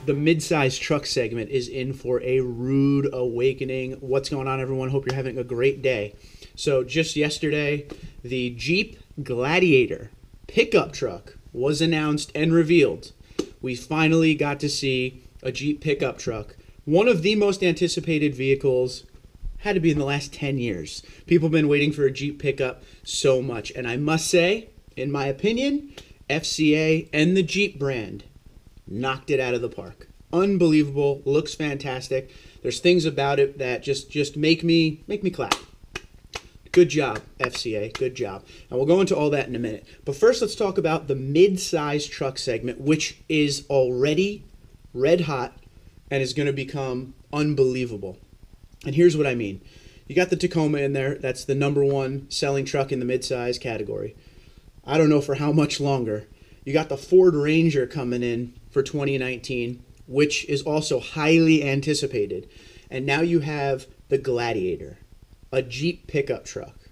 The mid-size truck segment is in for a rude awakening. What's going on, everyone? Hope you're having a great day. So just yesterday, the Jeep Gladiator pickup truck was announced and revealed. We finally got to see a Jeep pickup truck. One of the most anticipated vehicles, had to be in the last 10 years. People have been waiting for a Jeep pickup so much. And I must say, in my opinion, FCA and the Jeep brand knocked it out of the park. Unbelievable, looks fantastic. There's things about it that just make me clap. Good job, FCA, good job. And we'll go into all that in a minute. But first, let's talk about the mid-size truck segment, which is already red hot and is going to become unbelievable. And here's what I mean. You got the Tacoma in there. That's the #1 selling truck in the mid-size category. I don't know for how much longer. You got the Ford Ranger coming in for 2019, which is also highly anticipated. And now you have the Gladiator, a Jeep pickup truck.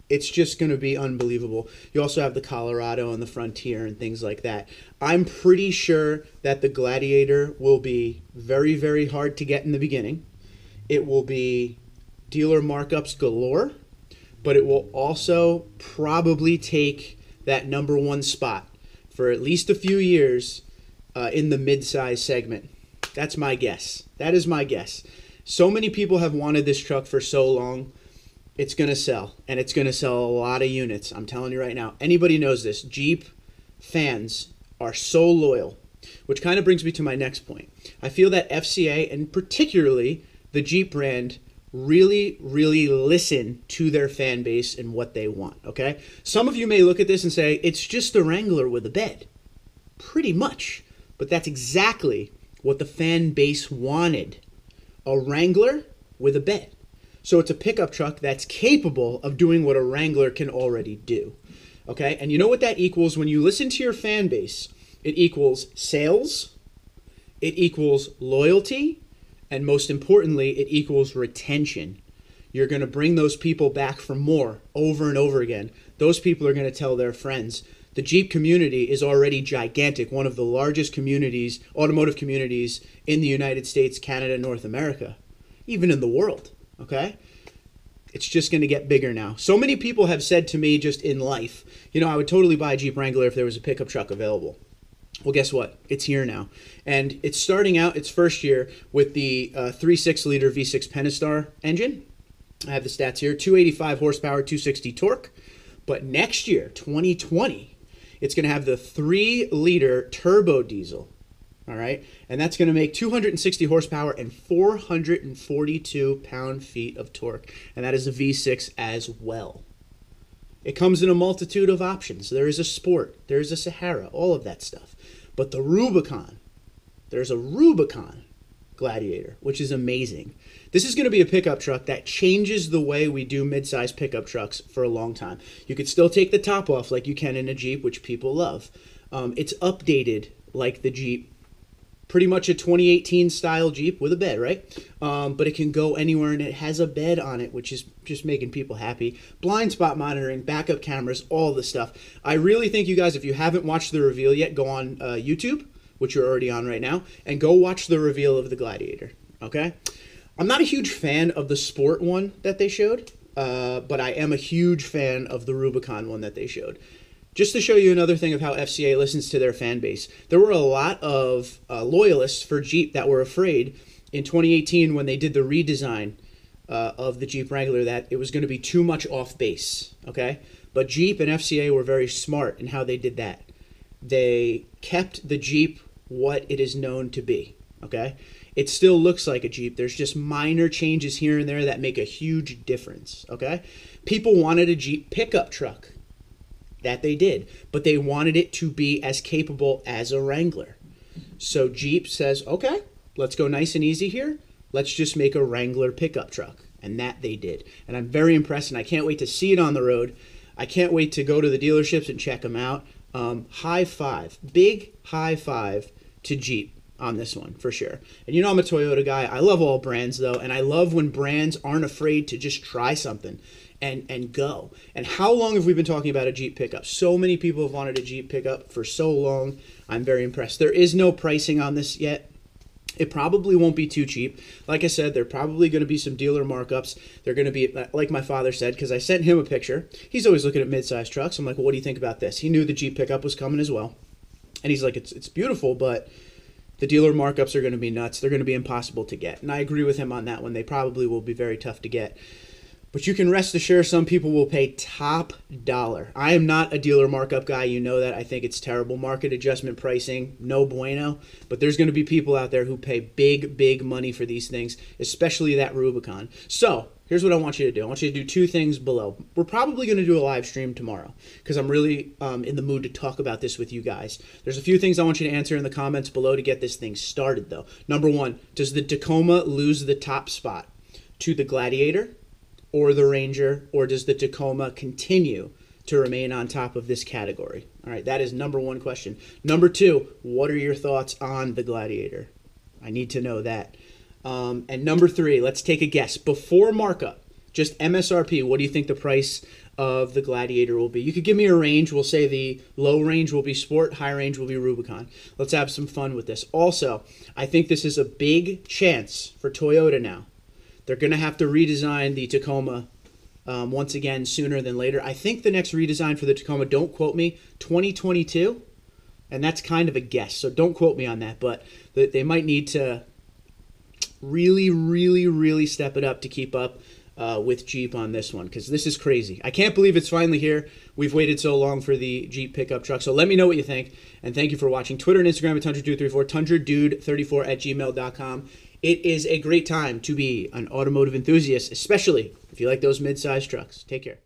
It's just going to be unbelievable. You also have the Colorado and the Frontier and things like that. I'm pretty sure that the Gladiator will be very, very hard to get in the beginning. It will be dealer markups galore, but it will also probably take that #1 spot for at least a few years in the mid-size segment. That's my guess. That is my guess. So many people have wanted this truck for so long. It's going to sell, and it's going to sell a lot of units. I'm telling you right now. Anybody knows this. Jeep fans are so loyal, which kind of brings me to my next point. I feel that FCA, and particularly the Jeep brand, really listen to their fan base and what they want, okay? Some of you may look at this and say, it's just a Wrangler with a bed. Pretty much. But that's exactly what the fan base wanted. A Wrangler with a bed. So it's a pickup truck that's capable of doing what a Wrangler can already do, okay? And you know what that equals when you listen to your fan base? It equals sales, it equals loyalty, and most importantly, it equals retention. You're going to bring those people back for more over and over again. Those people are going to tell their friends. The Jeep community is already gigantic, one of the largest communities, automotive communities in the United States, Canada, North America, even in the world, okay? It's just going to get bigger now. So many people have said to me just in life, you know, I would totally buy a Jeep Wrangler if there was a pickup truck available. Well, guess what? It's here now. And it's starting out its first year with the 3.6-liter V6 Pentastar engine. I have the stats here. 285 horsepower, 260 torque. But next year, 2020, it's going to have the 3-liter turbo diesel. All right? And that's going to make 260 horsepower and 442 pound-feet of torque. And that is a V6 as well. It comes in a multitude of options. There is a Sport. There is a Sahara. All of that stuff. But the Rubicon, there's a Rubicon Gladiator, which is amazing. This is going to be a pickup truck that changes the way we do mid-size pickup trucks for a long time. You could still take the top off like you can in a Jeep, which people love. It's updated like the Jeep. Pretty much a 2018 style Jeep with a bed, right? But it can go anywhere, and it has a bed on it, which is just making people happy. Blind spot monitoring, backup cameras, all the stuff. I really think you guys, if you haven't watched the reveal yet, go on YouTube, which you're already on right now, and go watch the reveal of the Gladiator, okay? I'm not a huge fan of the Sport one that they showed, but I am a huge fan of the Rubicon one that they showed. Just to show you another thing of how FCA listens to their fan base, there were a lot of loyalists for Jeep that were afraid in 2018 when they did the redesign of the Jeep Wrangler that it was going to be too much off base, okay? But Jeep and FCA were very smart in how they did that. They kept the Jeep what it is known to be, okay? It still looks like a Jeep. There's just minor changes here and there that make a huge difference, okay? People wanted a Jeep pickup truck. That they did, but they wanted it to be as capable as a Wrangler. So Jeep says, okay, let's go nice and easy here. Let's just make a Wrangler pickup truck. And that they did. And I'm very impressed, and I can't wait to see it on the road. I can't wait to go to the dealerships and check them out. High five, big high five to Jeep on this one, for sure. And you know I'm a Toyota guy. I love all brands, though, and I love when brands aren't afraid to just try something and go. And how long have we been talking about a Jeep pickup? So many people have wanted a Jeep pickup for so long. I'm very impressed. There is no pricing on this yet. It probably won't be too cheap. Like I said, there are probably going to be some dealer markups. They're going to be, like my father said, because I sent him a picture. He's always looking at mid-size trucks. I'm like, well, what do you think about this? He knew the Jeep pickup was coming as well. And he's like, it's beautiful, but the dealer markups are going to be nuts. They're going to be impossible to get. And I agree with him on that one. They probably will be very tough to get. But you can rest assured some people will pay top dollar. I am not a dealer markup guy. You know that. I think it's terrible. Market adjustment pricing, no bueno. But there's going to be people out there who pay big, big money for these things, especially that Rubicon. So here's what I want you to do. I want you to do two things below. We're probably going to do a live stream tomorrow because I'm really in the mood to talk about this with you guys. There's a few things I want you to answer in the comments below to get this thing started, though. Number one, does the Tacoma lose the top spot to the Gladiator or the Ranger, or does the Tacoma continue to remain on top of this category? All right, that is number one question. Number two, what are your thoughts on the Gladiator? I need to know that. And number three, let's take a guess. Before markup, just MSRP, what do you think the price of the Gladiator will be? You could give me a range. We'll say the low range will be Sport, high range will be Rubicon. Let's have some fun with this. Also, I think this is a big chance for Toyota now. They're going to have to redesign the Tacoma once again sooner than later. I think the next redesign for the Tacoma, don't quote me, 2022. And that's kind of a guess, so don't quote me on that. But they might need to really, really, really step it up to keep up with Jeep on this one, because this is crazy. I can't believe it's finally here. We've waited so long for the Jeep pickup truck. So let me know what you think, and thank you for watching. Twitter and Instagram at TundraDude34, TundraDude34@gmail.com. It is a great time to be an automotive enthusiast, especially if you like those mid-sized trucks. Take care.